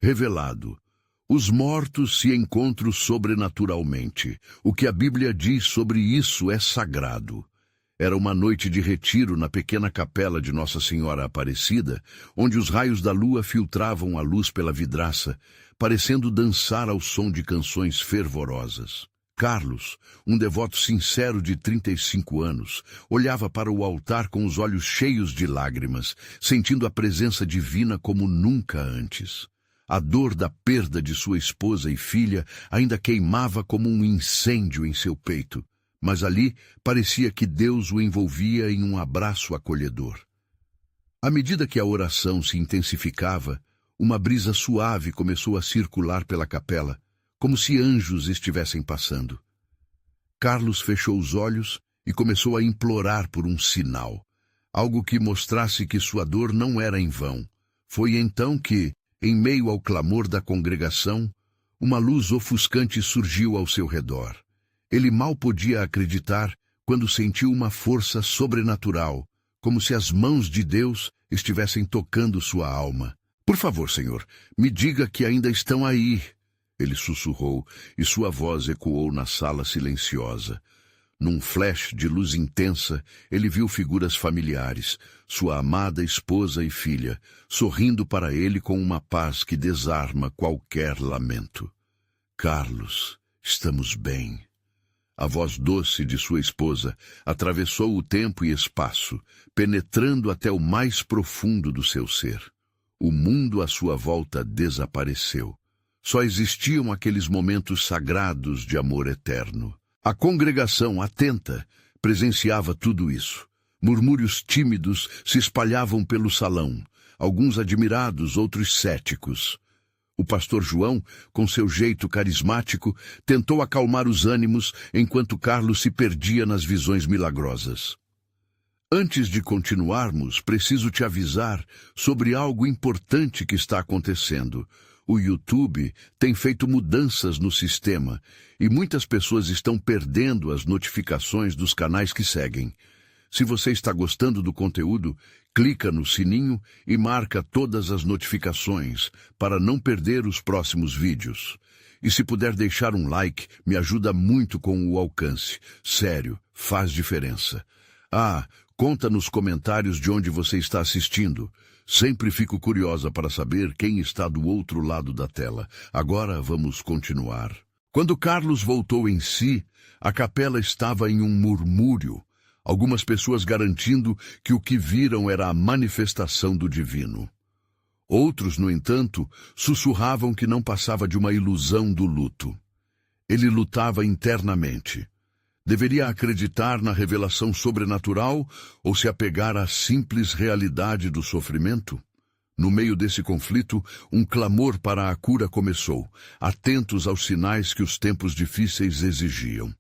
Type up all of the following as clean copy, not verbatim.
Revelado. Os mortos se encontram sobrenaturalmente. O que a Bíblia diz sobre isso é sagrado. Era uma noite de retiro na pequena capela de Nossa Senhora Aparecida, onde os raios da lua filtravam a luz pela vidraça, parecendo dançar ao som de canções fervorosas. Carlos, um devoto sincero de 35 anos, olhava para o altar com os olhos cheios de lágrimas, sentindo a presença divina como nunca antes. A dor da perda de sua esposa e filha ainda queimava como um incêndio em seu peito, mas ali parecia que Deus o envolvia em um abraço acolhedor. À medida que a oração se intensificava, uma brisa suave começou a circular pela capela, como se anjos estivessem passando. Carlos fechou os olhos e começou a implorar por um sinal, algo que mostrasse que sua dor não era em vão. Foi então que, em meio ao clamor da congregação, uma luz ofuscante surgiu ao seu redor. Ele mal podia acreditar quando sentiu uma força sobrenatural, como se as mãos de Deus estivessem tocando sua alma. "Por favor, Senhor, me diga que ainda estão aí", ele sussurrou, e sua voz ecoou na sala silenciosa. Num flash de luz intensa, ele viu figuras familiares, sua amada esposa e filha, sorrindo para ele com uma paz que desarma qualquer lamento. "Carlos, estamos bem." A voz doce de sua esposa atravessou o tempo e espaço, penetrando até o mais profundo do seu ser. O mundo à sua volta desapareceu. Só existiam aqueles momentos sagrados de amor eterno. A congregação, atenta, presenciava tudo isso. Murmúrios tímidos se espalhavam pelo salão, alguns admirados, outros céticos. O pastor João, com seu jeito carismático, tentou acalmar os ânimos enquanto Carlos se perdia nas visões milagrosas. "Antes de continuarmos, preciso te avisar sobre algo importante que está acontecendo. O YouTube tem feito mudanças no sistema e muitas pessoas estão perdendo as notificações dos canais que seguem. Se você está gostando do conteúdo, clica no sininho e marca todas as notificações para não perder os próximos vídeos. E se puder deixar um like, me ajuda muito com o alcance. Sério, faz diferença. Conta nos comentários de onde você está assistindo. Sempre fico curiosa para saber quem está do outro lado da tela. Agora vamos continuar. Quando Carlos voltou em si, a capela estava em um murmúrio. Algumas pessoas garantindo que o que viram era a manifestação do divino. Outros, no entanto, sussurravam que não passava de uma ilusão do luto. Ele lutava internamente. Deveria acreditar na revelação sobrenatural ou se apegar à simples realidade do sofrimento? No meio desse conflito, um clamor para a cura começou, atentos aos sinais que os tempos difíceis exigiam.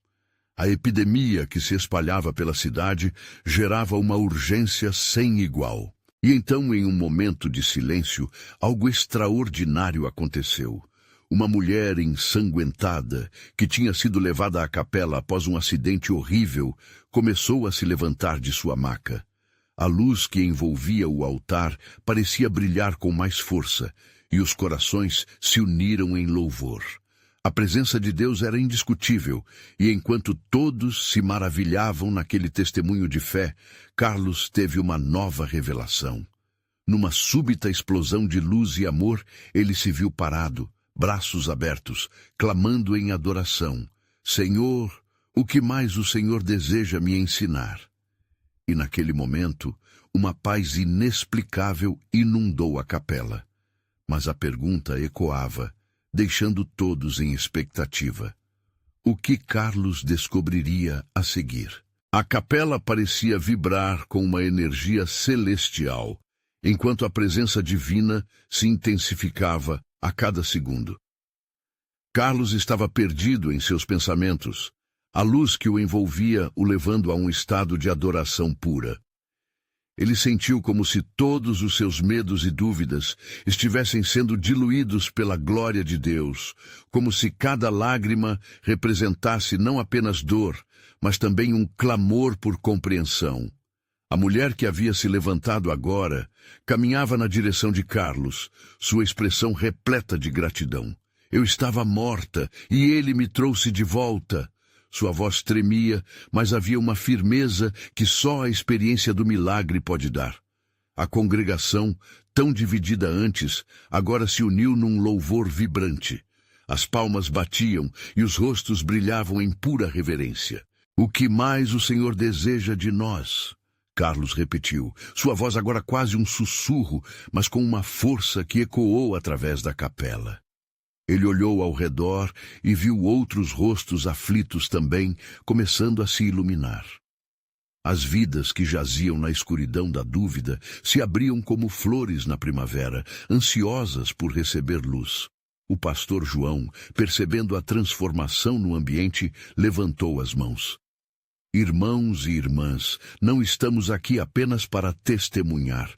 A epidemia que se espalhava pela cidade gerava uma urgência sem igual. E então, em um momento de silêncio, algo extraordinário aconteceu. Uma mulher ensanguentada, que tinha sido levada à capela após um acidente horrível, começou a se levantar de sua maca. A luz que envolvia o altar parecia brilhar com mais força, e os corações se uniram em louvor. A presença de Deus era indiscutível, e enquanto todos se maravilhavam naquele testemunho de fé, Carlos teve uma nova revelação. Numa súbita explosão de luz e amor, ele se viu parado, braços abertos, clamando em adoração. "Senhor, o que mais o Senhor deseja me ensinar?" E naquele momento, uma paz inexplicável inundou a capela. Mas a pergunta ecoava, deixando todos em expectativa. O que Carlos descobriria a seguir? A capela parecia vibrar com uma energia celestial, enquanto a presença divina se intensificava a cada segundo. Carlos estava perdido em seus pensamentos, a luz que o envolvia o levando a um estado de adoração pura. Ele sentiu como se todos os seus medos e dúvidas estivessem sendo diluídos pela glória de Deus, como se cada lágrima representasse não apenas dor, mas também um clamor por compreensão. A mulher que havia se levantado agora caminhava na direção de Carlos, sua expressão repleta de gratidão. Eu estava morta e ele me trouxe de volta. Sua voz tremia, mas havia uma firmeza que só a experiência do milagre pode dar. A congregação, tão dividida antes, agora se uniu num louvor vibrante. As palmas batiam e os rostos brilhavam em pura reverência. O que mais o Senhor deseja de nós? Carlos repetiu, sua voz agora quase um sussurro, mas com uma força que ecoou através da capela. Ele olhou ao redor e viu outros rostos aflitos também, começando a se iluminar. As vidas que jaziam na escuridão da dúvida se abriam como flores na primavera, ansiosas por receber luz. O pastor João, percebendo a transformação no ambiente, levantou as mãos. Irmãos e irmãs, não estamos aqui apenas para testemunhar.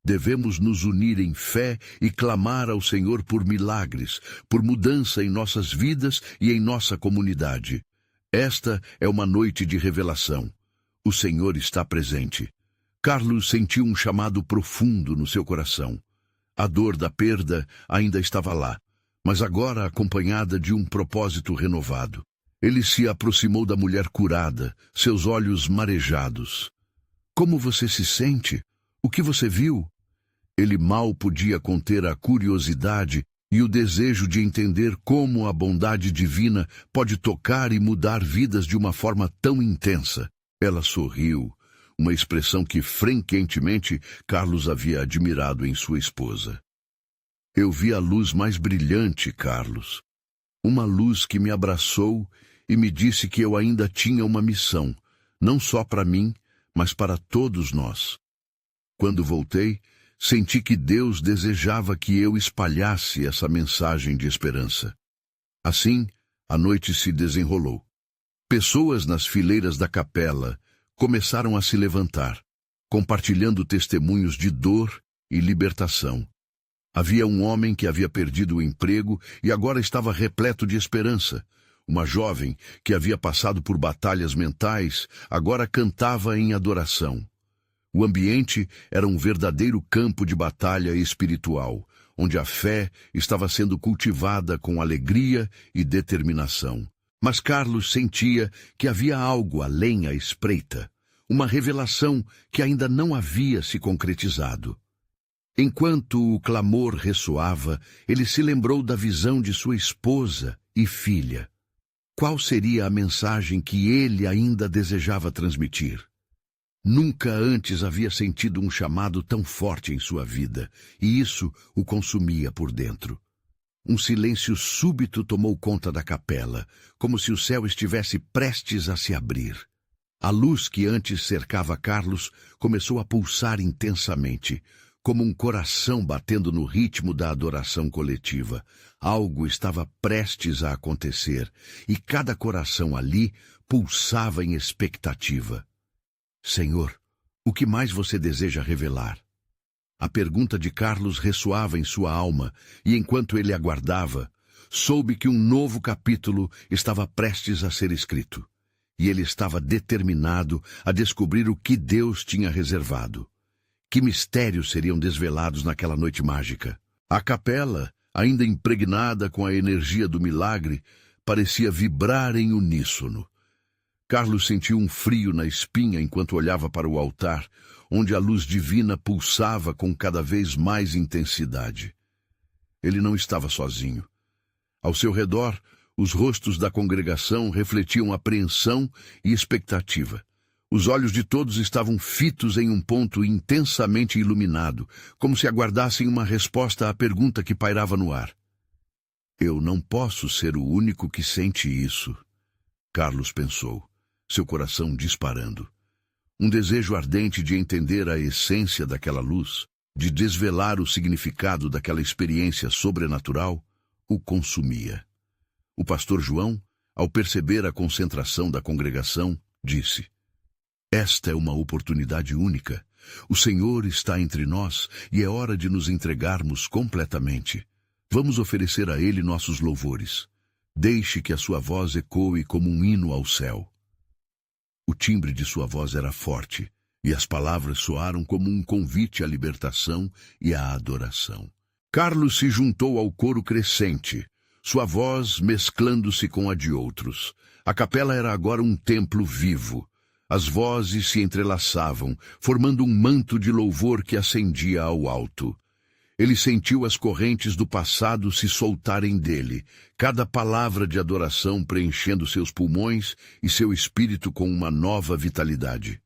Devemos nos unir em fé e clamar ao Senhor por milagres, por mudança em nossas vidas e em nossa comunidade. Esta é uma noite de revelação. O Senhor está presente. Carlos sentiu um chamado profundo no seu coração. A dor da perda ainda estava lá, mas agora acompanhada de um propósito renovado. Ele se aproximou da mulher curada, seus olhos marejados. Como você se sente? O que você viu? Ele mal podia conter a curiosidade e o desejo de entender como a bondade divina pode tocar e mudar vidas de uma forma tão intensa. Ela sorriu, uma expressão que frequentemente Carlos havia admirado em sua esposa. Eu vi a luz mais brilhante, Carlos. Uma luz que me abraçou e me disse que eu ainda tinha uma missão, não só para mim, mas para todos nós. Quando voltei, senti que Deus desejava que eu espalhasse essa mensagem de esperança. Assim, a noite se desenrolou. Pessoas nas fileiras da capela começaram a se levantar, compartilhando testemunhos de dor e libertação. Havia um homem que havia perdido o emprego e agora estava repleto de esperança. Uma jovem que havia passado por batalhas mentais agora cantava em adoração. O ambiente era um verdadeiro campo de batalha espiritual, onde a fé estava sendo cultivada com alegria e determinação. Mas Carlos sentia que havia algo além à espreita, uma revelação que ainda não havia se concretizado. Enquanto o clamor ressoava, ele se lembrou da visão de sua esposa e filha. Qual seria a mensagem que ele ainda desejava transmitir? Nunca antes havia sentido um chamado tão forte em sua vida, e isso o consumia por dentro. Um silêncio súbito tomou conta da capela, como se o céu estivesse prestes a se abrir. A luz que antes cercava Carlos começou a pulsar intensamente, como um coração batendo no ritmo da adoração coletiva. Algo estava prestes a acontecer, e cada coração ali pulsava em expectativa. Senhor, o que mais você deseja revelar? A pergunta de Carlos ressoava em sua alma, e enquanto ele aguardava, soube que um novo capítulo estava prestes a ser escrito. E ele estava determinado a descobrir o que Deus tinha reservado. Que mistérios seriam desvelados naquela noite mágica? A capela, ainda impregnada com a energia do milagre, parecia vibrar em uníssono. Carlos sentiu um frio na espinha enquanto olhava para o altar, onde a luz divina pulsava com cada vez mais intensidade. Ele não estava sozinho. Ao seu redor, os rostos da congregação refletiam apreensão e expectativa. Os olhos de todos estavam fitos em um ponto intensamente iluminado, como se aguardassem uma resposta à pergunta que pairava no ar. Eu não posso ser o único que sente isso, Carlos pensou, seu coração disparando. Um desejo ardente de entender a essência daquela luz, de desvelar o significado daquela experiência sobrenatural, o consumia. O pastor João, ao perceber a concentração da congregação, disse: Esta é uma oportunidade única. O Senhor está entre nós e é hora de nos entregarmos completamente. Vamos oferecer a Ele nossos louvores. Deixe que a sua voz ecoe como um hino ao céu. O timbre de sua voz era forte, e as palavras soaram como um convite à libertação e à adoração. Carlos se juntou ao coro crescente, sua voz mesclando-se com a de outros. A capela era agora um templo vivo. As vozes se entrelaçavam, formando um manto de louvor que ascendia ao alto. Ele sentiu as correntes do passado se soltarem dele, cada palavra de adoração preenchendo seus pulmões e seu espírito com uma nova vitalidade.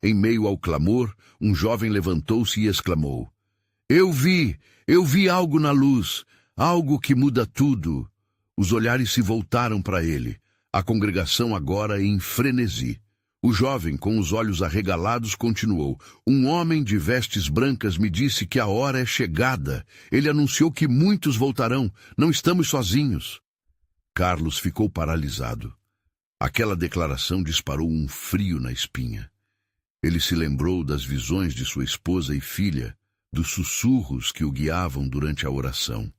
Em meio ao clamor, um jovem levantou-se e exclamou: Eu vi algo na luz, algo que muda tudo. Os olhares se voltaram para ele, a congregação agora em frenesi. O jovem, com os olhos arregalados, continuou: Um homem de vestes brancas me disse que a hora é chegada. Ele anunciou que muitos voltarão. Não estamos sozinhos. Carlos ficou paralisado. Aquela declaração disparou um frio na espinha. Ele se lembrou das visões de sua esposa e filha, dos sussurros que o guiavam durante a oração.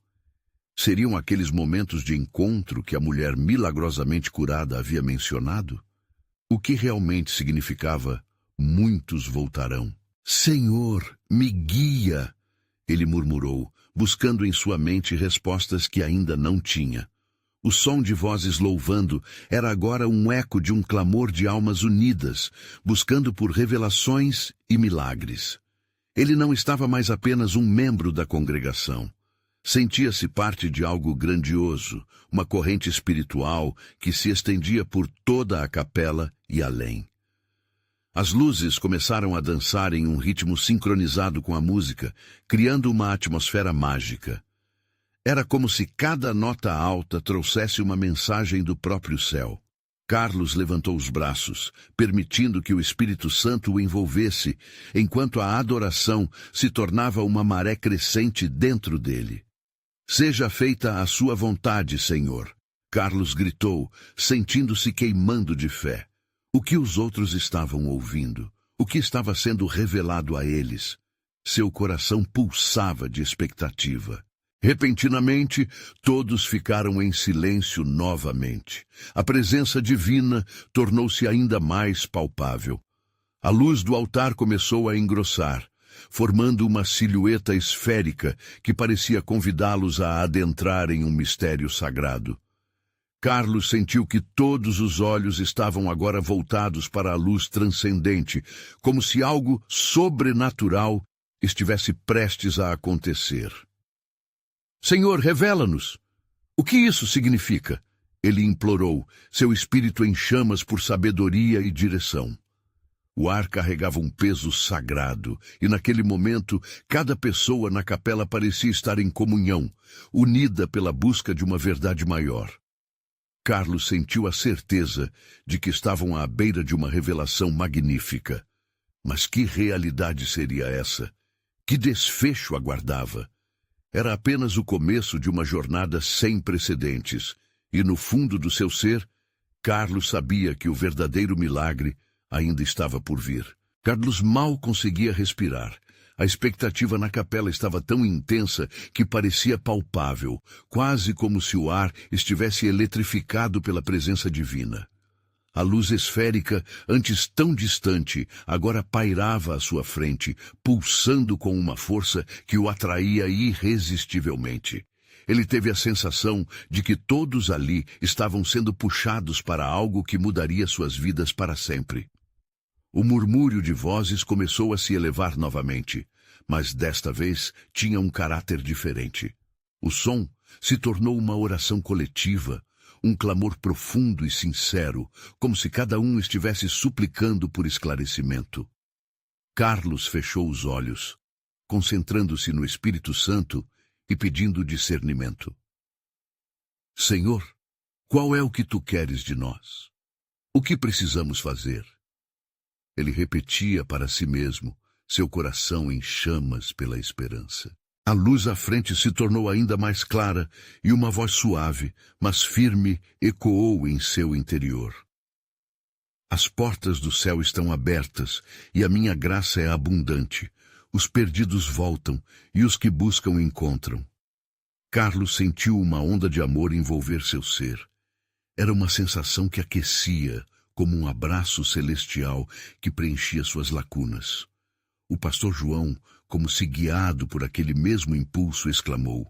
Seriam aqueles momentos de encontro que a mulher milagrosamente curada havia mencionado? O que realmente significava muitos voltarão? Senhor, me guia, ele murmurou, buscando em sua mente respostas que ainda não tinha. O som de vozes louvando era agora um eco de um clamor de almas unidas, buscando por revelações e milagres. Ele não estava mais apenas um membro da congregação. Sentia-se parte de algo grandioso, uma corrente espiritual que se estendia por toda a capela e além. As luzes começaram a dançar em um ritmo sincronizado com a música, criando uma atmosfera mágica. Era como se cada nota alta trouxesse uma mensagem do próprio céu. Carlos levantou os braços, permitindo que o Espírito Santo o envolvesse, enquanto a adoração se tornava uma maré crescente dentro dele. Seja feita a sua vontade, Senhor, Carlos gritou, sentindo-se queimando de fé. O que os outros estavam ouvindo? O que estava sendo revelado a eles? Seu coração pulsava de expectativa. Repentinamente, todos ficaram em silêncio novamente. A presença divina tornou-se ainda mais palpável. A luz do altar começou a engrossar, formando uma silhueta esférica que parecia convidá-los a adentrar em um mistério sagrado. Carlos sentiu que todos os olhos estavam agora voltados para a luz transcendente, como se algo sobrenatural estivesse prestes a acontecer. Senhor, revela-nos! O que isso significa? Ele implorou, seu espírito em chamas por sabedoria e direção. O ar carregava um peso sagrado, e naquele momento, cada pessoa na capela parecia estar em comunhão, unida pela busca de uma verdade maior. Carlos sentiu a certeza de que estavam à beira de uma revelação magnífica. Mas que realidade seria essa? Que desfecho aguardava? Era apenas o começo de uma jornada sem precedentes, e no fundo do seu ser, Carlos sabia que o verdadeiro milagre ainda estava por vir. Carlos mal conseguia respirar. A expectativa na capela estava tão intensa que parecia palpável, quase como se o ar estivesse eletrificado pela presença divina. A luz esférica, antes tão distante, agora pairava à sua frente, pulsando com uma força que o atraía irresistivelmente. Ele teve a sensação de que todos ali estavam sendo puxados para algo que mudaria suas vidas para sempre. O murmúrio de vozes começou a se elevar novamente, mas desta vez tinha um caráter diferente. O som se tornou uma oração coletiva, um clamor profundo e sincero, como se cada um estivesse suplicando por esclarecimento. Carlos fechou os olhos, concentrando-se no Espírito Santo e pedindo discernimento. Senhor, qual é o que tu queres de nós? O que precisamos fazer? Ele repetia para si mesmo, seu coração em chamas pela esperança. A luz à frente se tornou ainda mais clara e uma voz suave, mas firme, ecoou em seu interior. As portas do céu estão abertas e a minha graça é abundante. Os perdidos voltam e os que buscam encontram. Carlos sentiu uma onda de amor envolver seu ser. Era uma sensação que aquecia, como um abraço celestial que preenchia suas lacunas. O pastor João, como se guiado por aquele mesmo impulso, exclamou: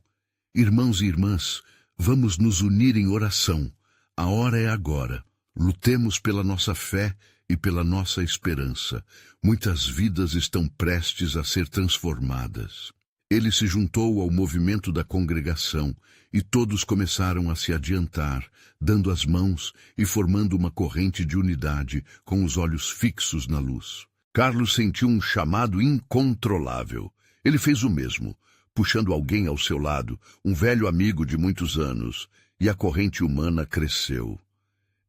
Irmãos e irmãs, vamos nos unir em oração. A hora é agora. Lutemos pela nossa fé e pela nossa esperança. Muitas vidas estão prestes a ser transformadas. Ele se juntou ao movimento da congregação e todos começaram a se adiantar, dando as mãos e formando uma corrente de unidade com os olhos fixos na luz. Carlos sentiu um chamado incontrolável. Ele fez o mesmo, puxando alguém ao seu lado, um velho amigo de muitos anos, e a corrente humana cresceu.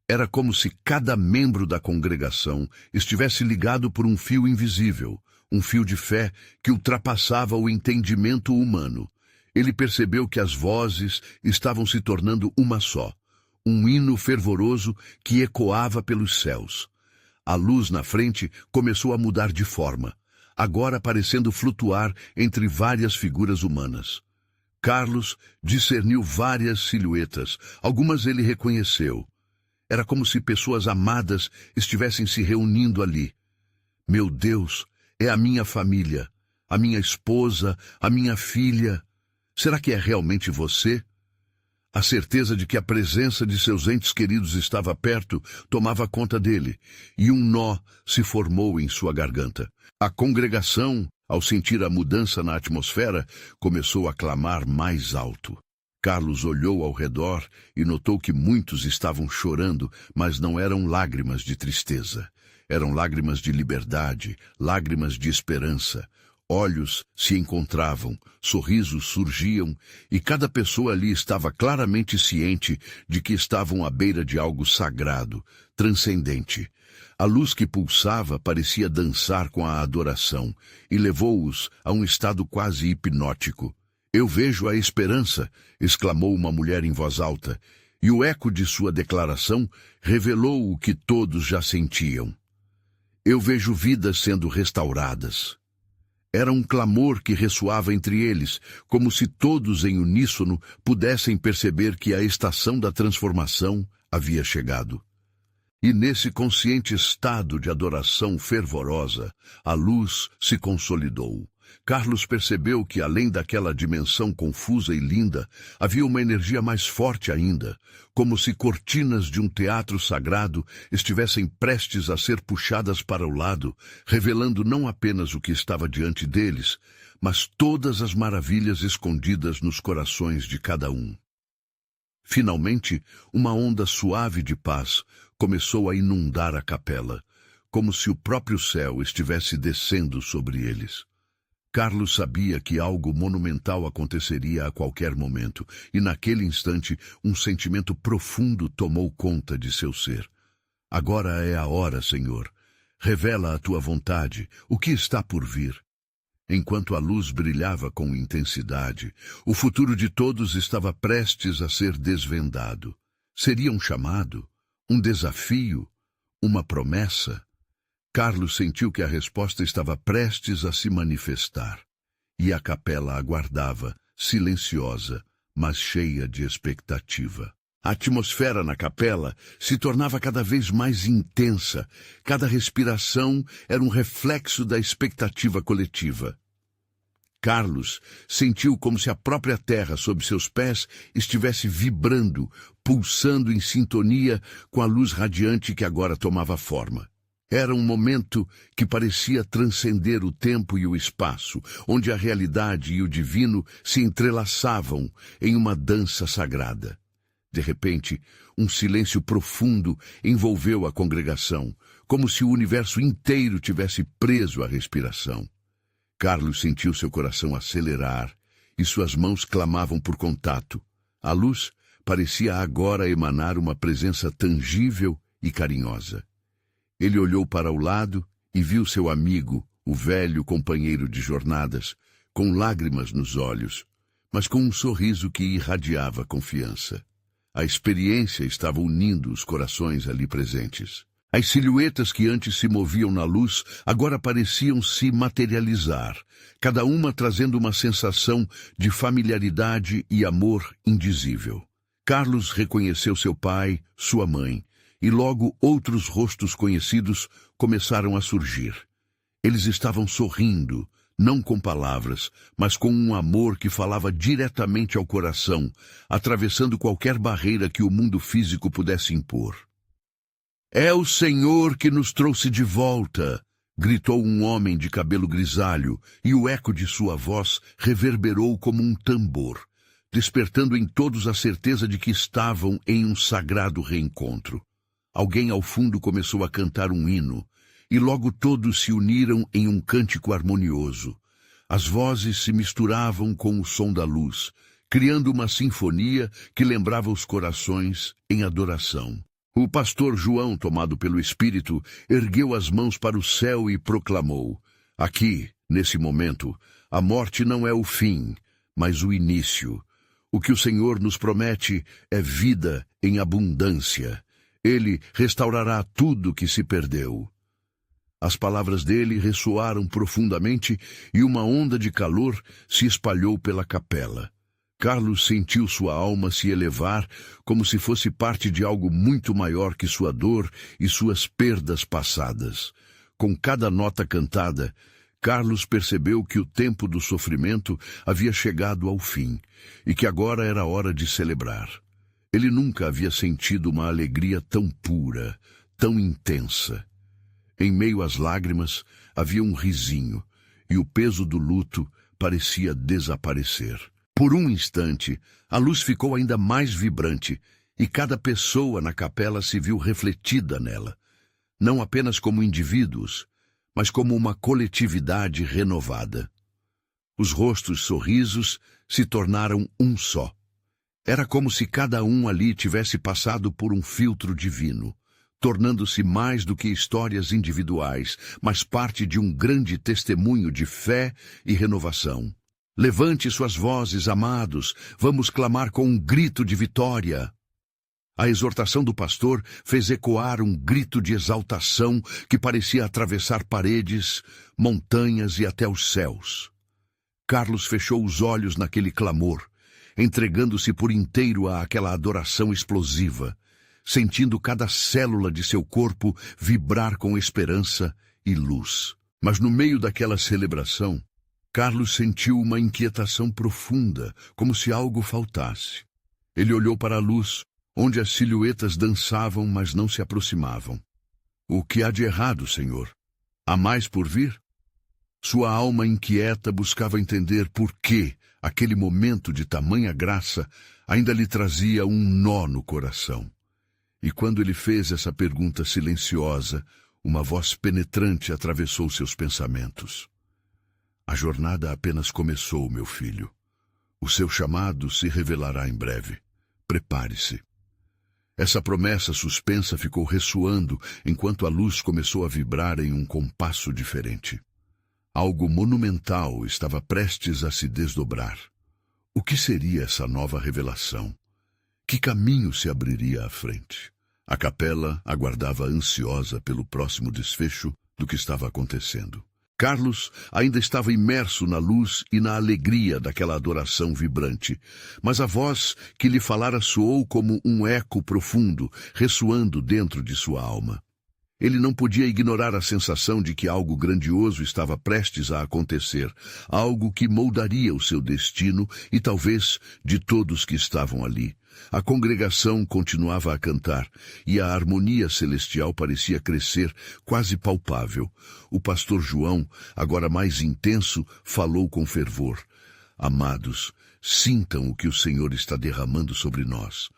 Era como se cada membro da congregação estivesse ligado por um fio invisível, um fio de fé que ultrapassava o entendimento humano. Ele percebeu que as vozes estavam se tornando uma só, um hino fervoroso que ecoava pelos céus. A luz na frente começou a mudar de forma, agora parecendo flutuar entre várias figuras humanas. Carlos discerniu várias silhuetas, algumas ele reconheceu. Era como se pessoas amadas estivessem se reunindo ali. Meu Deus, é a minha família, a minha esposa, a minha filha. Será que é realmente você? A certeza de que a presença de seus entes queridos estava perto tomava conta dele, e um nó se formou em sua garganta. A congregação, ao sentir a mudança na atmosfera, começou a clamar mais alto. Carlos olhou ao redor e notou que muitos estavam chorando, mas não eram lágrimas de tristeza. Eram lágrimas de liberdade, lágrimas de esperança. Olhos se encontravam, sorrisos surgiam, e cada pessoa ali estava claramente ciente de que estavam à beira de algo sagrado, transcendente. A luz que pulsava parecia dançar com a adoração, e levou-os a um estado quase hipnótico. Eu vejo a esperança, exclamou uma mulher em voz alta, e o eco de sua declaração revelou o que todos já sentiam. Eu vejo vidas sendo restauradas. Era um clamor que ressoava entre eles, como se todos em uníssono pudessem perceber que a estação da transformação havia chegado. E nesse consciente estado de adoração fervorosa, a luz se consolidou. Carlos percebeu que, além daquela dimensão confusa e linda, havia uma energia mais forte ainda, como se cortinas de um teatro sagrado estivessem prestes a ser puxadas para o lado, revelando não apenas o que estava diante deles, mas todas as maravilhas escondidas nos corações de cada um. Finalmente, uma onda suave de paz começou a inundar a capela, como se o próprio céu estivesse descendo sobre eles. Carlos sabia que algo monumental aconteceria a qualquer momento, e naquele instante um sentimento profundo tomou conta de seu ser. Agora é a hora, Senhor. Revela a tua vontade, o que está por vir. Enquanto a luz brilhava com intensidade, o futuro de todos estava prestes a ser desvendado. Seria um chamado, um desafio, uma promessa? Carlos sentiu que a resposta estava prestes a se manifestar, e a capela aguardava, silenciosa, mas cheia de expectativa. A atmosfera na capela se tornava cada vez mais intensa, cada respiração era um reflexo da expectativa coletiva. Carlos sentiu como se a própria terra sob seus pés estivesse vibrando, pulsando em sintonia com a luz radiante que agora tomava forma. Era um momento que parecia transcender o tempo e o espaço, onde a realidade e o divino se entrelaçavam em uma dança sagrada. De repente, um silêncio profundo envolveu a congregação, como se o universo inteiro tivesse preso à respiração. Carlos sentiu seu coração acelerar e suas mãos clamavam por contato. A luz parecia agora emanar uma presença tangível e carinhosa. Ele olhou para o lado e viu seu amigo, o velho companheiro de jornadas, com lágrimas nos olhos, mas com um sorriso que irradiava confiança. A experiência estava unindo os corações ali presentes. As silhuetas que antes se moviam na luz agora pareciam se materializar, cada uma trazendo uma sensação de familiaridade e amor indizível. Carlos reconheceu seu pai, sua mãe, e logo outros rostos conhecidos começaram a surgir. Eles estavam sorrindo, não com palavras, mas com um amor que falava diretamente ao coração, atravessando qualquer barreira que o mundo físico pudesse impor. "É o Senhor que nos trouxe de volta!" gritou um homem de cabelo grisalho, e o eco de sua voz reverberou como um tambor, despertando em todos a certeza de que estavam em um sagrado reencontro. Alguém ao fundo começou a cantar um hino, e logo todos se uniram em um cântico harmonioso. As vozes se misturavam com o som da luz, criando uma sinfonia que lembrava os corações em adoração. O pastor João, tomado pelo Espírito, ergueu as mãos para o céu e proclamou: "Aqui, nesse momento, a morte não é o fim, mas o início. O que o Senhor nos promete é vida em abundância. Ele restaurará tudo que se perdeu." As palavras dele ressoaram profundamente e uma onda de calor se espalhou pela capela. Carlos sentiu sua alma se elevar como se fosse parte de algo muito maior que sua dor e suas perdas passadas. Com cada nota cantada, Carlos percebeu que o tempo do sofrimento havia chegado ao fim e que agora era hora de celebrar. Ele nunca havia sentido uma alegria tão pura, tão intensa. Em meio às lágrimas, havia um risinho, e o peso do luto parecia desaparecer. Por um instante, a luz ficou ainda mais vibrante, e cada pessoa na capela se viu refletida nela, não apenas como indivíduos, mas como uma coletividade renovada. Os rostos sorrisos se tornaram um só. Era como se cada um ali tivesse passado por um filtro divino, tornando-se mais do que histórias individuais, mas parte de um grande testemunho de fé e renovação. "Levante suas vozes, amados, vamos clamar com um grito de vitória." A exortação do pastor fez ecoar um grito de exaltação que parecia atravessar paredes, montanhas e até os céus. Carlos fechou os olhos naquele clamor, entregando-se por inteiro àquela adoração explosiva, sentindo cada célula de seu corpo vibrar com esperança e luz. Mas no meio daquela celebração, Carlos sentiu uma inquietação profunda, como se algo faltasse. Ele olhou para a luz, onde as silhuetas dançavam, mas não se aproximavam. "O que há de errado, Senhor? Há mais por vir?" Sua alma inquieta buscava entender por que aquele momento de tamanha graça ainda lhe trazia um nó no coração. E quando ele fez essa pergunta silenciosa, uma voz penetrante atravessou seus pensamentos. "A jornada apenas começou, meu filho. O seu chamado se revelará em breve. Prepare-se." Essa promessa suspensa ficou ressoando enquanto a luz começou a vibrar em um compasso diferente. Algo monumental estava prestes a se desdobrar. O que seria essa nova revelação? Que caminho se abriria à frente? A capela aguardava ansiosa pelo próximo desfecho do que estava acontecendo. Carlos ainda estava imerso na luz e na alegria daquela adoração vibrante, mas a voz que lhe falara soou como um eco profundo, ressoando dentro de sua alma. Ele não podia ignorar a sensação de que algo grandioso estava prestes a acontecer, algo que moldaria o seu destino e talvez de todos que estavam ali. A congregação continuava a cantar, e a harmonia celestial parecia crescer, quase palpável. O pastor João, agora mais intenso, falou com fervor: "Amados, sintam o que o Senhor está derramando sobre nós.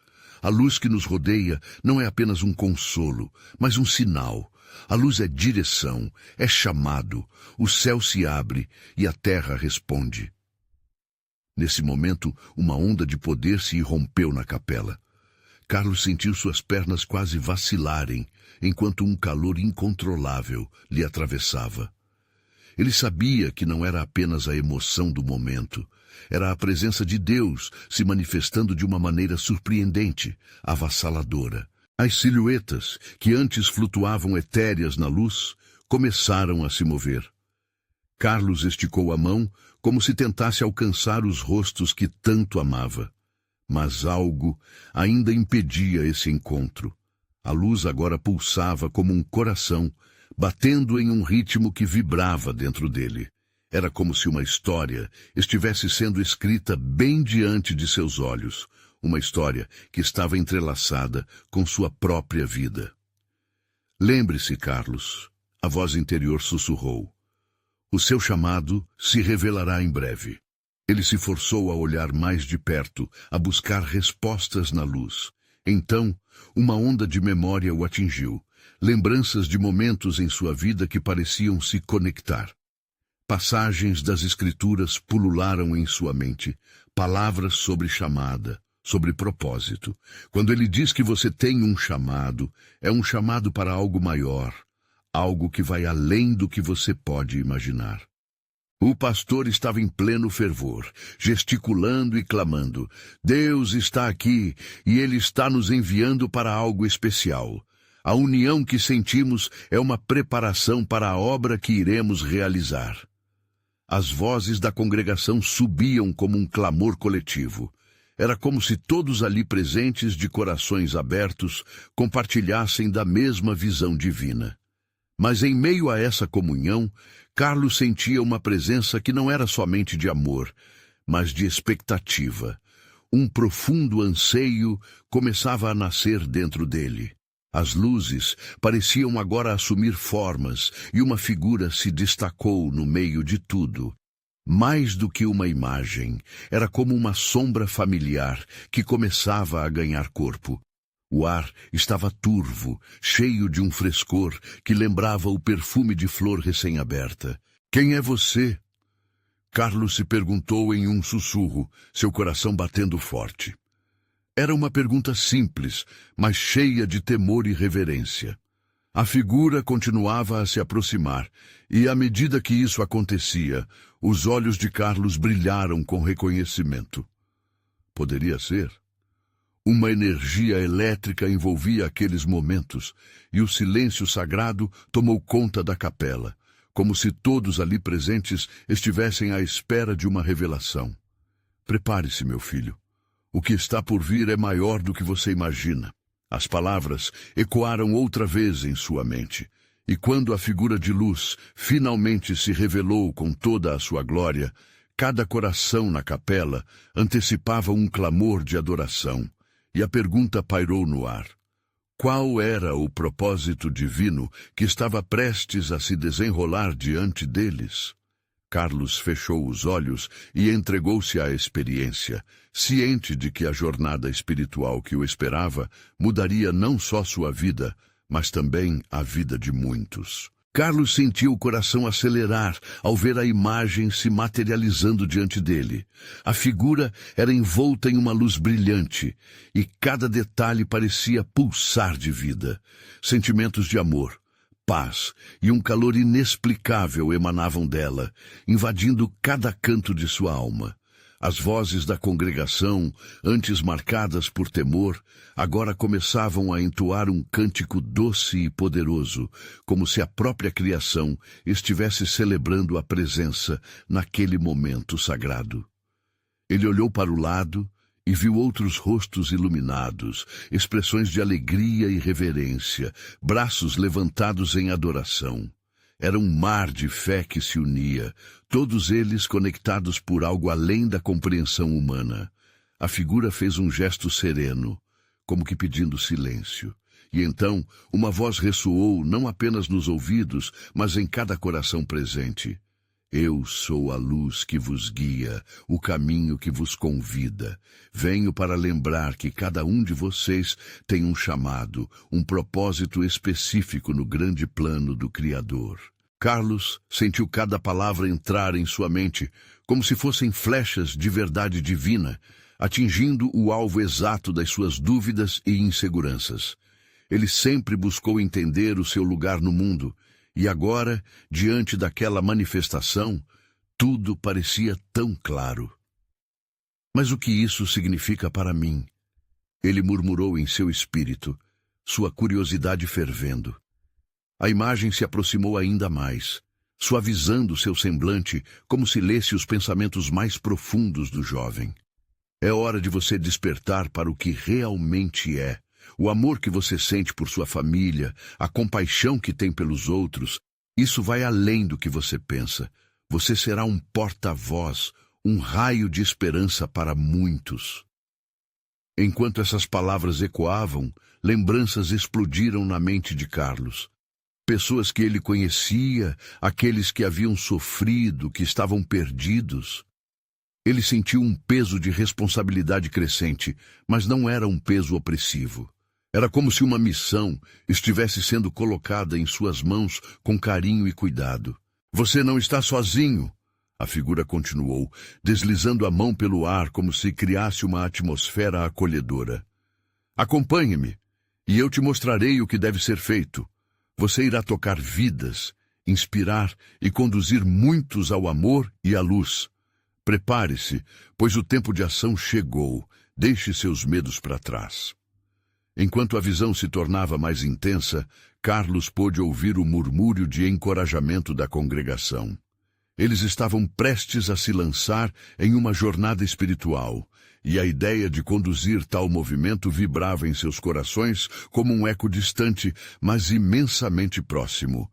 A luz que nos rodeia não é apenas um consolo, mas um sinal. A luz é direção, é chamado, o céu se abre e a terra responde." Nesse momento, uma onda de poder se irrompeu na capela. Carlos sentiu suas pernas quase vacilarem, enquanto um calor incontrolável lhe atravessava. Ele sabia que não era apenas a emoção do momento, era a presença de Deus se manifestando de uma maneira surpreendente, avassaladora. As silhuetas, que antes flutuavam etéreas na luz, começaram a se mover. Carlos esticou a mão como se tentasse alcançar os rostos que tanto amava. Mas algo ainda impedia esse encontro. A luz agora pulsava como um coração, batendo em um ritmo que vibrava dentro dele. Era como se uma história estivesse sendo escrita bem diante de seus olhos, uma história que estava entrelaçada com sua própria vida. Lembre-se, Carlos, a voz interior sussurrou. O seu chamado se revelará em breve. Ele se forçou a olhar mais de perto, a buscar respostas na luz. Então, uma onda de memória o atingiu, lembranças de momentos em sua vida que pareciam se conectar. Passagens das Escrituras pulularam em sua mente, palavras sobre chamada, sobre propósito. Quando ele diz que você tem um chamado, é um chamado para algo maior, algo que vai além do que você pode imaginar. O pastor estava em pleno fervor, gesticulando e clamando. Deus está aqui e Ele está nos enviando para algo especial. A união que sentimos é uma preparação para a obra que iremos realizar. As vozes da congregação subiam como um clamor coletivo. Era como se todos ali presentes, de corações abertos, compartilhassem da mesma visão divina. Mas em meio a essa comunhão, Carlos sentia uma presença que não era somente de amor, mas de expectativa. Um profundo anseio começava a nascer dentro dele. As luzes pareciam agora assumir formas e uma figura se destacou no meio de tudo. Mais do que uma imagem, era como uma sombra familiar que começava a ganhar corpo. O ar estava turvo, cheio de um frescor que lembrava o perfume de flor recém-aberta. Quem é você? Carlos se perguntou em um sussurro, seu coração batendo forte. Era uma pergunta simples, mas cheia de temor e reverência. A figura continuava a se aproximar, e à medida que isso acontecia, os olhos de Carlos brilharam com reconhecimento. Poderia ser? Uma energia elétrica envolvia aqueles momentos, e o silêncio sagrado tomou conta da capela, como se todos ali presentes estivessem à espera de uma revelação. Prepare-se, meu filho. O que está por vir é maior do que você imagina. As palavras ecoaram outra vez em sua mente, e quando a figura de luz finalmente se revelou com toda a sua glória, cada coração na capela antecipava um clamor de adoração. E a pergunta pairou no ar. Qual era o propósito divino que estava prestes a se desenrolar diante deles? Carlos fechou os olhos e entregou-se à experiência, ciente de que a jornada espiritual que o esperava mudaria não só sua vida, mas também a vida de muitos. Carlos sentiu o coração acelerar ao ver a imagem se materializando diante dele. A figura era envolta em uma luz brilhante, e cada detalhe parecia pulsar de vida. Sentimentos de amor, paz e um calor inexplicável emanavam dela, invadindo cada canto de sua alma. As vozes da congregação, antes marcadas por temor, agora começavam a entoar um cântico doce e poderoso, como se a própria criação estivesse celebrando a presença naquele momento sagrado. Ele olhou para o lado e viu outros rostos iluminados, expressões de alegria e reverência, braços levantados em adoração. Era um mar de fé que se unia, todos eles conectados por algo além da compreensão humana. A figura fez um gesto sereno, como que pedindo silêncio. E então uma voz ressoou não apenas nos ouvidos, mas em cada coração presente. Eu sou a luz que vos guia, o caminho que vos convida. Venho para lembrar que cada um de vocês tem um chamado, um propósito específico no grande plano do Criador. Carlos sentiu cada palavra entrar em sua mente, como se fossem flechas de verdade divina, atingindo o alvo exato das suas dúvidas e inseguranças. Ele sempre buscou entender o seu lugar no mundo, e agora, diante daquela manifestação, tudo parecia tão claro. Mas o que isso significa para mim? Ele murmurou em seu espírito, sua curiosidade fervendo. A imagem se aproximou ainda mais, suavizando seu semblante como se lesse os pensamentos mais profundos do jovem. É hora de você despertar para o que realmente é, O amor que você sente por sua família, a compaixão que tem pelos outros, isso vai além do que você pensa. Você será um porta-voz, um raio de esperança para muitos. Enquanto essas palavras ecoavam, lembranças explodiram na mente de Carlos. Pessoas que ele conhecia, aqueles que haviam sofrido, que estavam perdidos. Ele sentiu um peso de responsabilidade crescente, mas não era um peso opressivo. Era como se uma missão estivesse sendo colocada em suas mãos com carinho e cuidado. Você não está sozinho, a figura continuou, deslizando a mão pelo ar como se criasse uma atmosfera acolhedora. Acompanhe-me, e eu te mostrarei o que deve ser feito. Você irá tocar vidas, inspirar e conduzir muitos ao amor e à luz. Prepare-se, pois o tempo de ação chegou. Deixe seus medos para trás. Enquanto a visão se tornava mais intensa, Carlos pôde ouvir o murmúrio de encorajamento da congregação. Eles estavam prestes a se lançar em uma jornada espiritual, e a ideia de conduzir tal movimento vibrava em seus corações como um eco distante, mas imensamente próximo.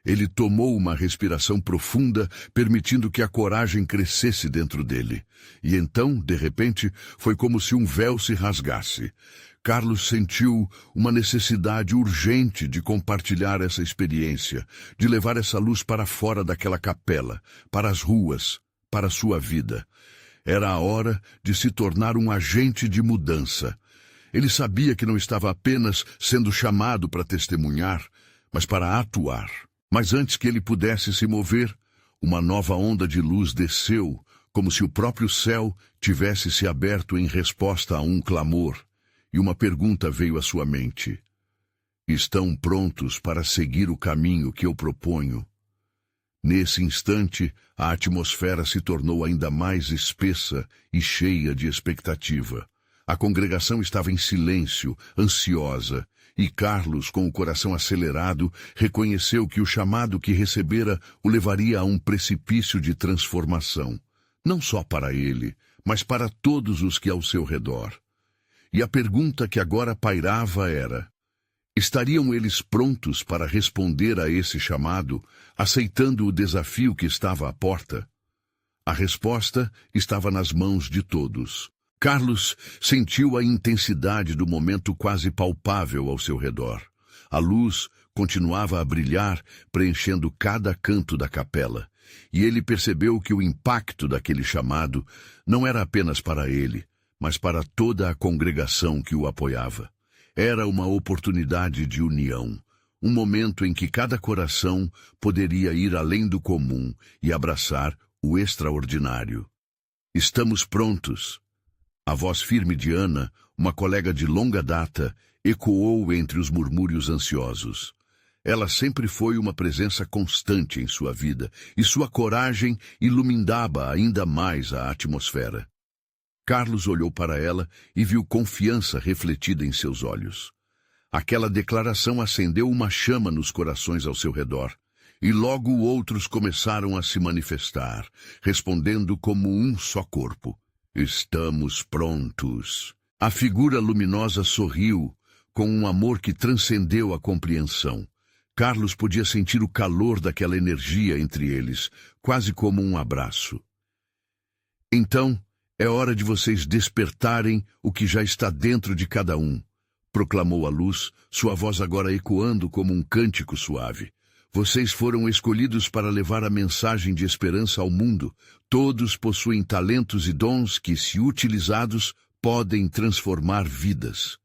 Ele tomou uma respiração profunda, permitindo que a coragem crescesse dentro dele. E então, de repente, foi como se um véu se rasgasse. Carlos sentiu uma necessidade urgente de compartilhar essa experiência, de levar essa luz para fora daquela capela, para as ruas, para a sua vida. Era a hora de se tornar um agente de mudança. Ele sabia que não estava apenas sendo chamado para testemunhar, mas para atuar. Mas antes que ele pudesse se mover, uma nova onda de luz desceu, como se o próprio céu tivesse se aberto em resposta a um clamor. E uma pergunta veio à sua mente. Estão prontos para seguir o caminho que eu proponho? Nesse instante, a atmosfera se tornou ainda mais espessa e cheia de expectativa. A congregação estava em silêncio, ansiosa, e Carlos, com o coração acelerado, reconheceu que o chamado que recebera o levaria a um precipício de transformação, não só para ele, mas para todos os que ao seu redor. E a pergunta que agora pairava era: estariam eles prontos para responder a esse chamado, aceitando o desafio que estava à porta? A resposta estava nas mãos de todos. Carlos sentiu a intensidade do momento quase palpável ao seu redor. A luz continuava a brilhar, preenchendo cada canto da capela, e ele percebeu que o impacto daquele chamado não era apenas para ele, mas para toda a congregação que o apoiava. Era uma oportunidade de união, um momento em que cada coração poderia ir além do comum e abraçar o extraordinário. Estamos prontos. A voz firme de Ana, uma colega de longa data, ecoou entre os murmúrios ansiosos. Ela sempre foi uma presença constante em sua vida, e sua coragem iluminava ainda mais a atmosfera. Carlos olhou para ela e viu confiança refletida em seus olhos. Aquela declaração acendeu uma chama nos corações ao seu redor, e logo outros começaram a se manifestar, respondendo como um só corpo. Estamos prontos. A figura luminosa sorriu, com um amor que transcendeu a compreensão. Carlos podia sentir o calor daquela energia entre eles, quase como um abraço. Então, é hora de vocês despertarem o que já está dentro de cada um, proclamou a luz, sua voz agora ecoando como um cântico suave. Vocês foram escolhidos para levar a mensagem de esperança ao mundo. Todos possuem talentos e dons que, se utilizados, podem transformar vidas.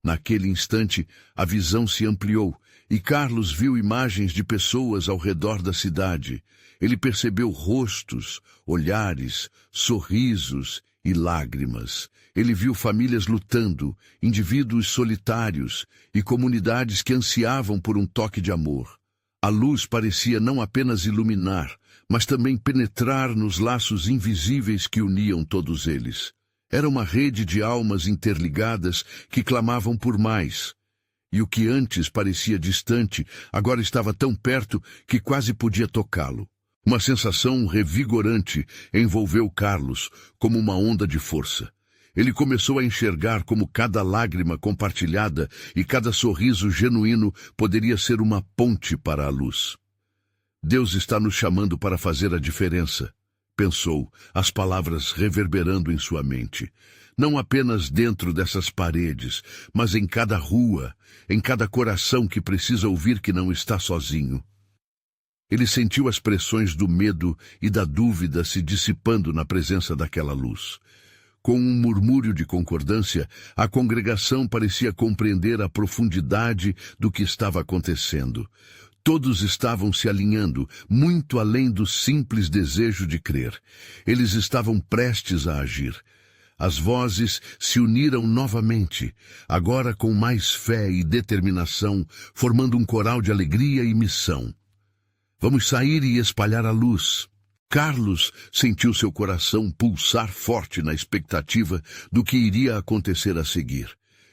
Naquele instante, a visão se ampliou, e Carlos viu imagens de pessoas ao redor da cidade. Ele percebeu rostos, olhares, sorrisos e lágrimas. Ele viu famílias lutando, indivíduos solitários e comunidades que ansiavam por um toque de amor. A luz parecia não apenas iluminar, mas também penetrar nos laços invisíveis que uniam todos eles. Era uma rede de almas interligadas que clamavam por mais. E o que antes parecia distante, agora estava tão perto que quase podia tocá-lo. Uma sensação revigorante envolveu Carlos como uma onda de força. Ele começou a enxergar como cada lágrima compartilhada e cada sorriso genuíno poderia ser uma ponte para a luz. Deus está nos chamando para fazer a diferença, pensou, as palavras reverberando em sua mente. Não apenas dentro dessas paredes, mas em cada rua, em cada coração que precisa ouvir que não está sozinho. Ele sentiu as pressões do medo e da dúvida se dissipando na presença daquela luz. Com um murmúrio de concordância, a congregação parecia compreender a profundidade do que estava acontecendo. Todos estavam se alinhando, muito além do simples desejo de crer. Eles estavam prestes a agir. As vozes se uniram novamente, agora com mais fé e determinação, formando um coral de alegria e missão. Vamos sair e espalhar a luz. Carlos sentiu seu coração pulsar forte na expectativa do que iria acontecer a seguir.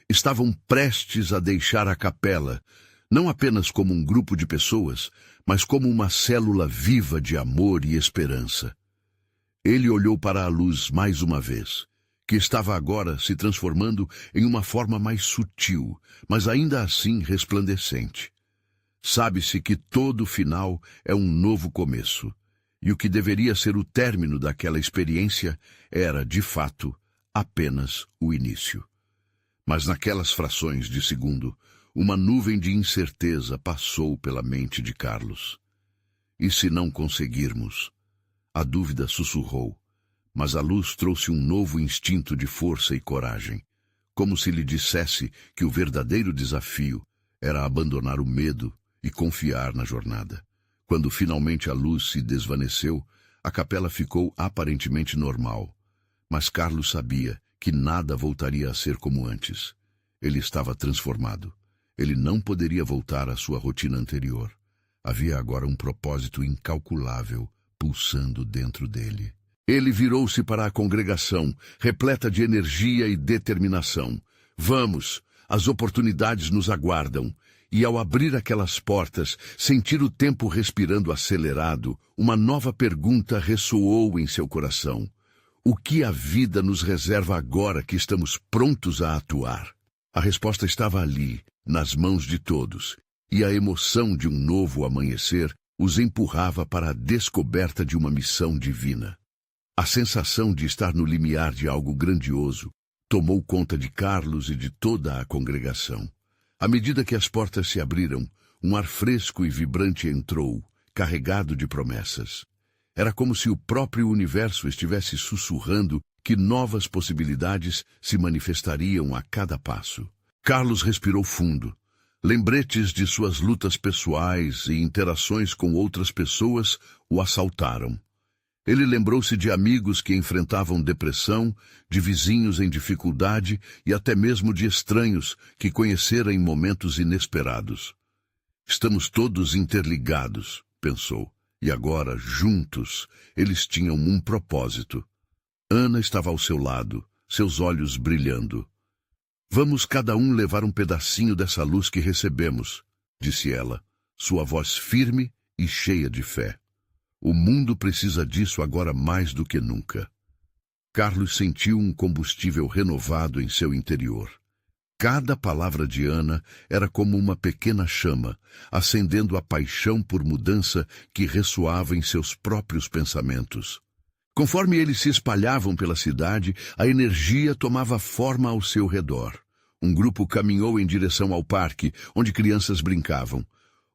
Estavam prestes a deixar a capela, não apenas como um grupo de pessoas, mas como uma célula viva de amor e esperança. Ele olhou para a luz mais uma vez, que estava agora se transformando em uma forma mais sutil, mas ainda assim resplandecente. Sabe-se que todo final é um novo começo. E o que deveria ser o término daquela experiência era, de fato, apenas o início. Mas naquelas frações de segundo, uma nuvem de incerteza passou pela mente de Carlos. E se não conseguirmos? A dúvida sussurrou, mas a luz trouxe um novo instinto de força e coragem, como se lhe dissesse que o verdadeiro desafio era abandonar o medo e confiar na jornada. Quando finalmente a luz se desvaneceu, a capela ficou aparentemente normal. Mas Carlos sabia que nada voltaria a ser como antes. Ele estava transformado. Ele não poderia voltar à sua rotina anterior. Havia agora um propósito incalculável pulsando dentro dele. Ele virou-se para a congregação, repleta de energia e determinação. Vamos, as oportunidades nos aguardam. E ao abrir aquelas portas, sentir o tempo respirando acelerado, uma nova pergunta ressoou em seu coração. O que a vida nos reserva agora que estamos prontos a atuar? A resposta estava ali, nas mãos de todos, e a emoção de um novo amanhecer os empurrava para a descoberta de uma missão divina. A sensação de estar no limiar de algo grandioso tomou conta de Carlos e de toda a congregação. À medida que as portas se abriram, um ar fresco e vibrante entrou, carregado de promessas. Era como se o próprio universo estivesse sussurrando que novas possibilidades se manifestariam a cada passo. Carlos respirou fundo. Lembretes de suas lutas pessoais e interações com outras pessoas o assaltaram. Ele lembrou-se de amigos que enfrentavam depressão, de vizinhos em dificuldade e até mesmo de estranhos que conhecera em momentos inesperados. Estamos todos interligados, pensou, e agora, juntos, eles tinham um propósito. Ana estava ao seu lado, seus olhos brilhando. Vamos cada um levar um pedacinho dessa luz que recebemos, disse ela, sua voz firme e cheia de fé. O mundo precisa disso agora mais do que nunca. Carlos sentiu um combustível renovado em seu interior. Cada palavra de Ana era como uma pequena chama, acendendo a paixão por mudança que ressoava em seus próprios pensamentos. Conforme eles se espalhavam pela cidade, a energia tomava forma ao seu redor. Um grupo caminhou em direção ao parque, onde crianças brincavam.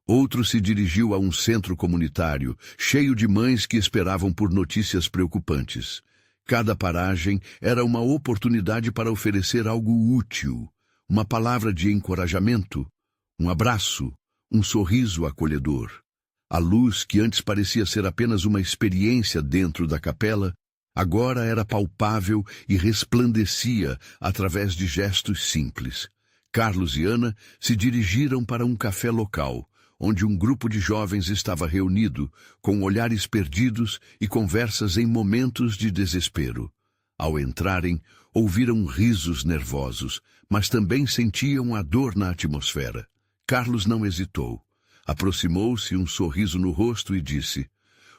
Outro se dirigiu a um centro comunitário, cheio de mães que esperavam por notícias preocupantes. Cada paragem era uma oportunidade para oferecer algo útil, uma palavra de encorajamento, um abraço, um sorriso acolhedor. A luz, que antes parecia ser apenas uma experiência dentro da capela, agora era palpável e resplandecia através de gestos simples. Carlos e Ana se dirigiram para um café local, onde um grupo de jovens estava reunido, com olhares perdidos e conversas em momentos de desespero. Ao entrarem, ouviram risos nervosos, mas também sentiam a dor na atmosfera. Carlos não hesitou. Aproximou-se, um sorriso no rosto, e disse: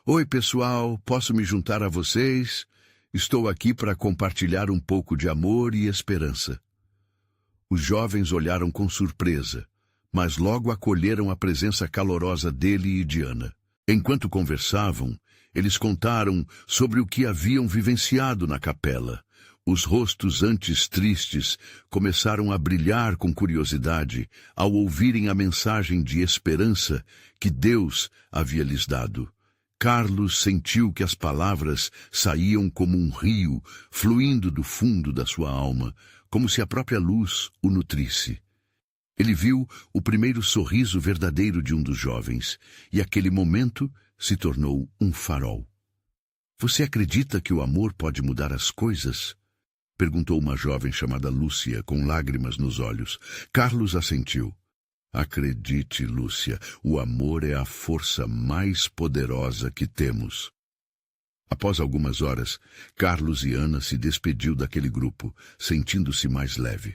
Oi, pessoal, posso me juntar a vocês? Estou aqui para compartilhar um pouco de amor e esperança. Os jovens olharam com surpresa, mas logo acolheram a presença calorosa dele e de Ana. Enquanto conversavam, eles contaram sobre o que haviam vivenciado na capela. Os rostos antes tristes começaram a brilhar com curiosidade ao ouvirem a mensagem de esperança que Deus havia lhes dado. Carlos sentiu que as palavras saíam como um rio, fluindo do fundo da sua alma, como se a própria luz o nutrisse. Ele viu o primeiro sorriso verdadeiro de um dos jovens, e aquele momento se tornou um farol. Você acredita que o amor pode mudar as coisas? Perguntou uma jovem chamada Lúcia, com lágrimas nos olhos. Carlos assentiu. Acredite, Lúcia, o amor é a força mais poderosa que temos. Após algumas horas, Carlos e Ana se despediu daquele grupo, sentindo-se mais leve.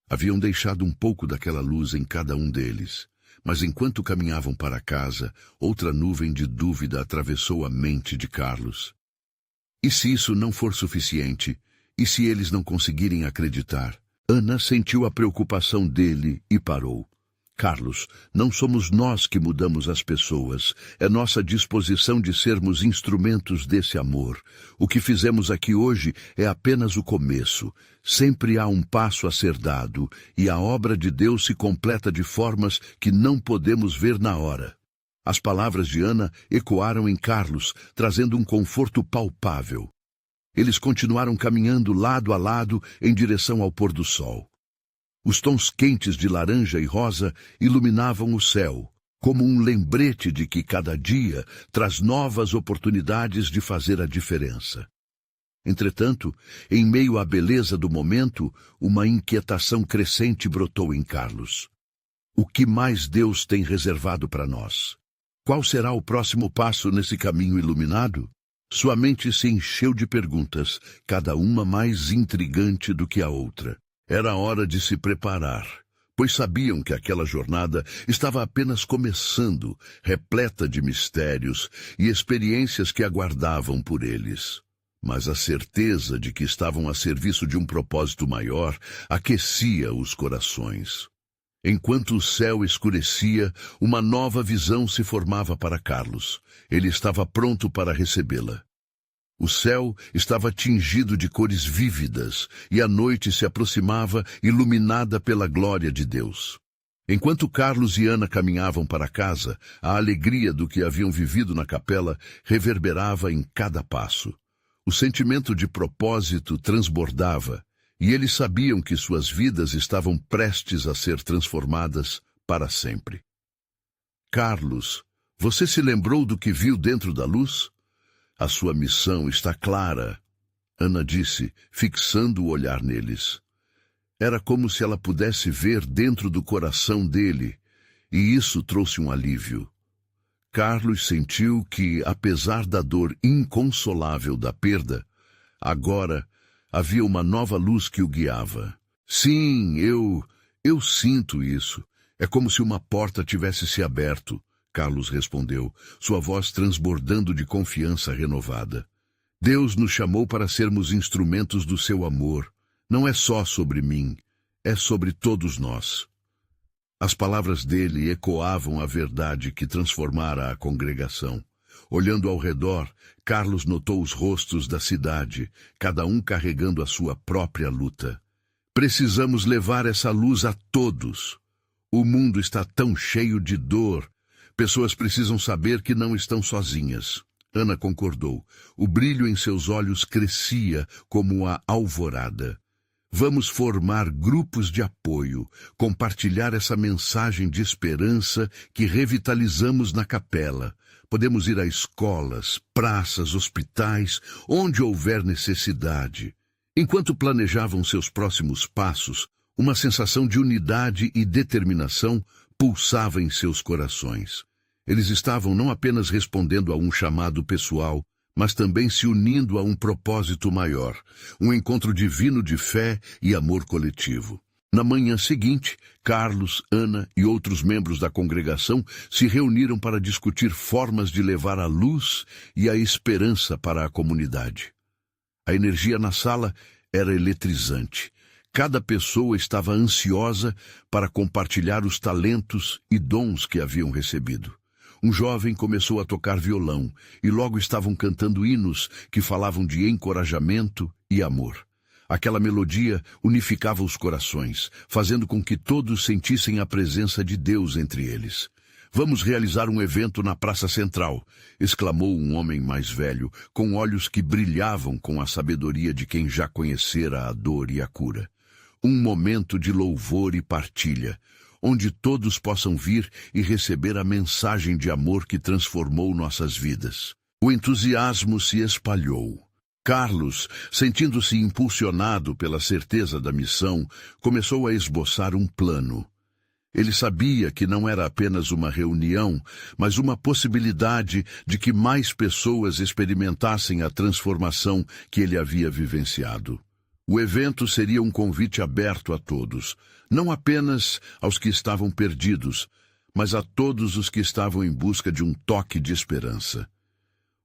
Haviam deixado um pouco daquela luz em cada um deles, mas enquanto caminhavam para casa, outra nuvem de dúvida atravessou a mente de Carlos. E se isso não for suficiente? E se eles não conseguirem acreditar? Ana sentiu a preocupação dele e parou. Carlos, não somos nós que mudamos as pessoas, é nossa disposição de sermos instrumentos desse amor. O que fizemos aqui hoje é apenas o começo. Sempre há um passo a ser dado, e a obra de Deus se completa de formas que não podemos ver na hora. As palavras de Ana ecoaram em Carlos, trazendo um conforto palpável. Eles continuaram caminhando lado a lado em direção ao pôr do sol. Os tons quentes de laranja e rosa iluminavam o céu, como um lembrete de que cada dia traz novas oportunidades de fazer a diferença. Entretanto, em meio à beleza do momento, uma inquietação crescente brotou em Carlos. O que mais Deus tem reservado para nós? Qual será o próximo passo nesse caminho iluminado? Sua mente se encheu de perguntas, cada uma mais intrigante do que a outra. Era hora de se preparar, pois sabiam que aquela jornada estava apenas começando, repleta de mistérios e experiências que aguardavam por eles. Mas a certeza de que estavam a serviço de um propósito maior aquecia os corações. Enquanto o céu escurecia, uma nova visão se formava para Carlos. Ele estava pronto para recebê-la. O céu estava tingido de cores vívidas, e a noite se aproximava, iluminada pela glória de Deus. Enquanto Carlos e Ana caminhavam para casa, a alegria do que haviam vivido na capela reverberava em cada passo. O sentimento de propósito transbordava, e eles sabiam que suas vidas estavam prestes a ser transformadas para sempre. Carlos, você se lembrou do que viu dentro da luz? A sua missão está clara, Ana disse, fixando o olhar neles. Era como se ela pudesse ver dentro do coração dele, e isso trouxe um alívio. Carlos sentiu que, apesar da dor inconsolável da perda, agora havia uma nova luz que o guiava. Sim, eu sinto isso. É como se uma porta tivesse se aberto. Carlos respondeu, sua voz transbordando de confiança renovada. Deus nos chamou para sermos instrumentos do seu amor. Não é só sobre mim, é sobre todos nós. As palavras dele ecoavam a verdade que transformara a congregação. Olhando ao redor, Carlos notou os rostos da cidade, cada um carregando a sua própria luta. Precisamos levar essa luz a todos. O mundo está tão cheio de dor. Pessoas precisam saber que não estão sozinhas. Ana concordou. O brilho em seus olhos crescia como a alvorada. Vamos formar grupos de apoio, compartilhar essa mensagem de esperança que revitalizamos na capela. Podemos ir a escolas, praças, hospitais, onde houver necessidade. Enquanto planejavam seus próximos passos, uma sensação de unidade e determinação pulsava em seus corações. Eles estavam não apenas respondendo a um chamado pessoal, mas também se unindo a um propósito maior, um encontro divino de fé e amor coletivo. Na manhã seguinte, Carlos, Ana e outros membros da congregação se reuniram para discutir formas de levar a luz e a esperança para a comunidade. A energia na sala era eletrizante. Cada pessoa estava ansiosa para compartilhar os talentos e dons que haviam recebido. Um jovem começou a tocar violão e logo estavam cantando hinos que falavam de encorajamento e amor. Aquela melodia unificava os corações, fazendo com que todos sentissem a presença de Deus entre eles. "Vamos realizar um evento na Praça Central", exclamou um homem mais velho, com olhos que brilhavam com a sabedoria de quem já conhecera a dor e a cura. "Um momento de louvor e partilha, onde todos possam vir e receber a mensagem de amor que transformou nossas vidas." O entusiasmo se espalhou. Carlos, sentindo-se impulsionado pela certeza da missão, começou a esboçar um plano. Ele sabia que não era apenas uma reunião, mas uma possibilidade de que mais pessoas experimentassem a transformação que ele havia vivenciado. O evento seria um convite aberto a todos, não apenas aos que estavam perdidos, mas a todos os que estavam em busca de um toque de esperança.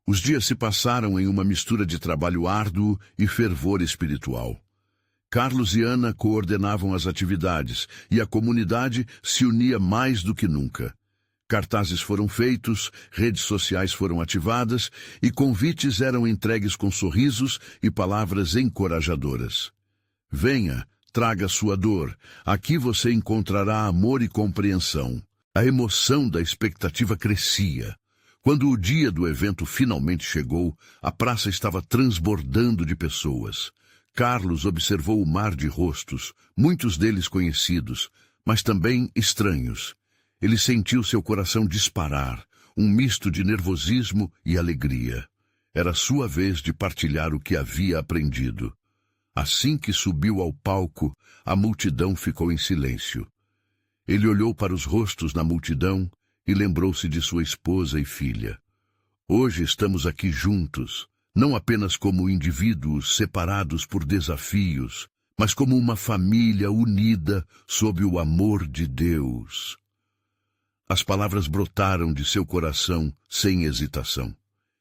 Os dias se passaram em uma mistura de trabalho árduo e fervor espiritual. Carlos e Ana coordenavam as atividades e a comunidade se unia mais do que nunca. Cartazes foram feitos, redes sociais foram ativadas e convites eram entregues com sorrisos e palavras encorajadoras. "Venha, traga sua dor. Aqui você encontrará amor e compreensão." A emoção da expectativa crescia. Quando o dia do evento finalmente chegou, a praça estava transbordando de pessoas. Carlos observou o mar de rostos, muitos deles conhecidos, mas também estranhos. Ele sentiu seu coração disparar, um misto de nervosismo e alegria. Era sua vez de partilhar o que havia aprendido. Assim que subiu ao palco, a multidão ficou em silêncio. Ele olhou para os rostos na multidão e lembrou-se de sua esposa e filha. "Hoje estamos aqui juntos, não apenas como indivíduos separados por desafios, mas como uma família unida sob o amor de Deus." As palavras brotaram de seu coração sem hesitação.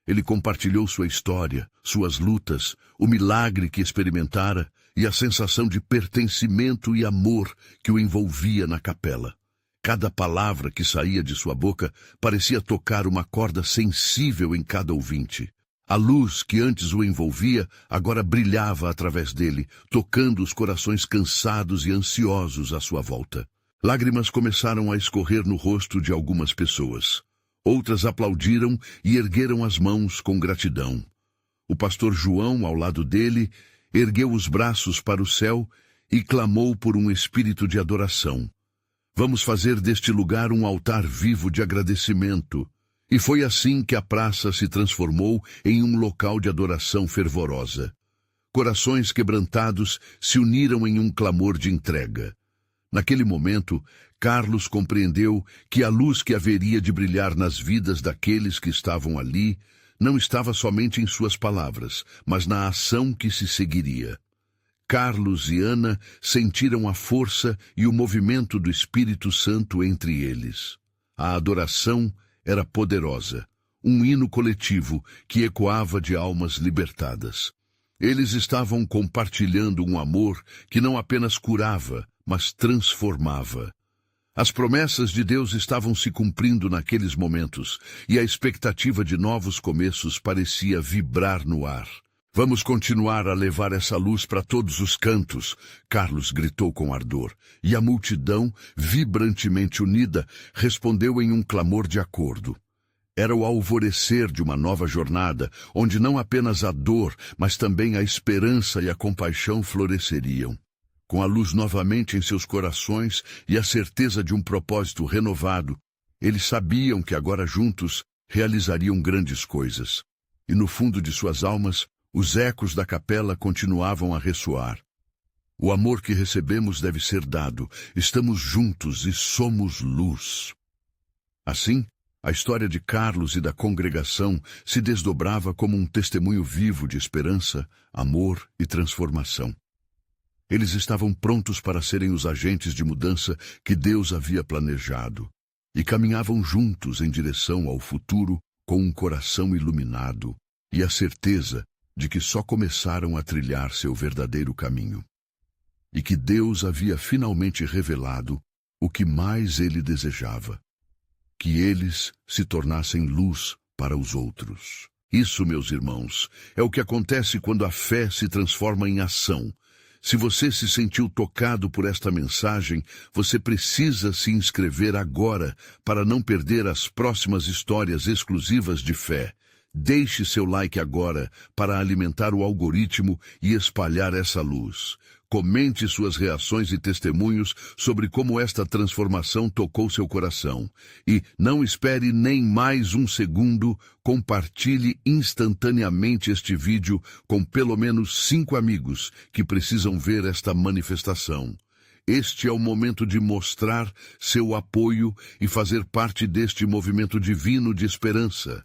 Ele compartilhou sua história, suas lutas, o milagre que experimentara e a sensação de pertencimento e amor que o envolvia na capela. Cada palavra que saía de sua boca parecia tocar uma corda sensível em cada ouvinte. A luz que antes o envolvia agora brilhava através dele, tocando os corações cansados e ansiosos à sua volta. Lágrimas começaram a escorrer no rosto de algumas pessoas. Outras aplaudiram e ergueram as mãos com gratidão. O pastor João, ao lado dele, ergueu os braços para o céu e clamou por um espírito de adoração. "Vamos fazer deste lugar um altar vivo de agradecimento." E foi assim que a praça se transformou em um local de adoração fervorosa. Corações quebrantados se uniram em um clamor de entrega. Naquele momento, Carlos compreendeu que a luz que haveria de brilhar nas vidas daqueles que estavam ali não estava somente em suas palavras, mas na ação que se seguiria. Carlos e Ana sentiram a força e o movimento do Espírito Santo entre eles. A adoração era poderosa, um hino coletivo que ecoava de almas libertadas. Eles estavam compartilhando um amor que não apenas curava, mas transformava. As promessas de Deus estavam se cumprindo naqueles momentos, e a expectativa de novos começos parecia vibrar no ar. "Vamos continuar a levar essa luz para todos os cantos", Carlos gritou com ardor, e a multidão, vibrantemente unida, respondeu em um clamor de acordo. Era o alvorecer de uma nova jornada, onde não apenas a dor, mas também a esperança e a compaixão floresceriam. Com a luz novamente em seus corações e a certeza de um propósito renovado, eles sabiam que agora juntos realizariam grandes coisas. E no fundo de suas almas, os ecos da capela continuavam a ressoar. "O amor que recebemos deve ser dado. Estamos juntos e somos luz." Assim, a história de Carlos e da congregação se desdobrava como um testemunho vivo de esperança, amor e transformação. Eles estavam prontos para serem os agentes de mudança que Deus havia planejado, e caminhavam juntos em direção ao futuro com um coração iluminado e a certeza de que só começaram a trilhar seu verdadeiro caminho, e que Deus havia finalmente revelado o que mais ele desejava, que eles se tornassem luz para os outros. Isso, meus irmãos, é o que acontece quando a fé se transforma em ação. Se você se sentiu tocado por esta mensagem, você precisa se inscrever agora para não perder as próximas histórias exclusivas de fé. Deixe seu like agora para alimentar o algoritmo e espalhar essa luz. Comente suas reações e testemunhos sobre como esta transformação tocou seu coração. E não espere nem mais um segundo, compartilhe instantaneamente este vídeo com pelo menos 5 amigos que precisam ver esta manifestação. Este é o momento de mostrar seu apoio e fazer parte deste movimento divino de esperança.